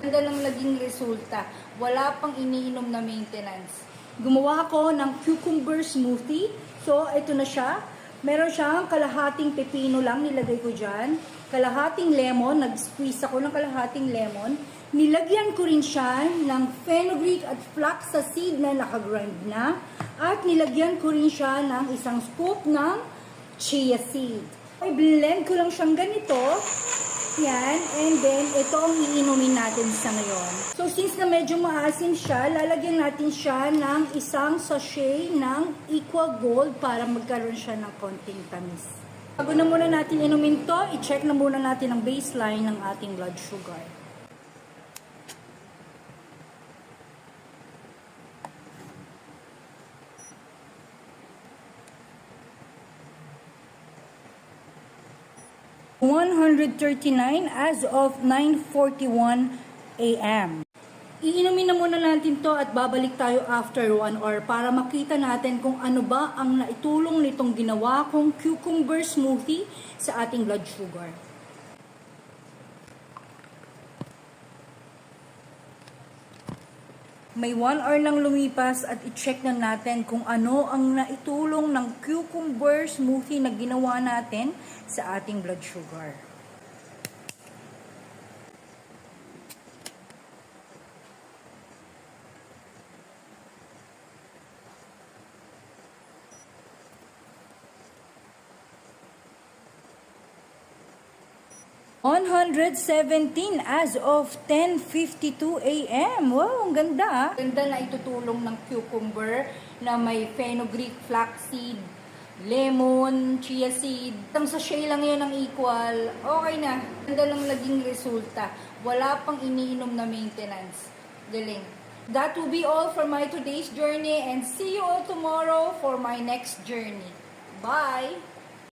Ganda lang naging resulta. Wala pang iniinom na maintenance. Gumawa ako ng cucumber smoothie. So, ito na siya. Meron siyang kalahating pepino lang nilagay ko dyan. Kalahating lemon. Nag-squeeze ako ng kalahating lemon. Nilagyan ko rin siya ng fenugreek at flax sa seed na nakagrind na. At nilagyan ko rin siya ng isang scoop ng chia seed. I-blend ko lang siyang ganito. Yan. And then, ito ang iinumin natin sa ngayon. So, since na medyo maasim siya, lalagyan natin siya ng isang sachet ng Equal Gold para magkaroon siya ng konting tamis. Bago na muna natin inumin to, i-check na muna natin ang baseline ng ating blood sugar. $139 as of 9:41 a.m. Iinumin na muna natin to at babalik tayo after 1 hour para makita natin kung ano ba ang naitulong nitong ginawa kong cucumber smoothie sa ating blood sugar. May 1 hour nang lumipas at i-check na natin kung ano ang naitulong ng cucumber smoothie na ginawa natin sa ating blood sugar. $117 as of 10:52 a.m. Wow, ang ganda. Ganda na itutulong ng cucumber na may fenugreek, flaxseed, lemon, chia seed. Ang sachet lang yun ng equal. Okay na. Ganda lang naging resulta. Wala pang iniinom na maintenance. Galing. That will be all for my today's journey and see you all tomorrow for my next journey. Bye!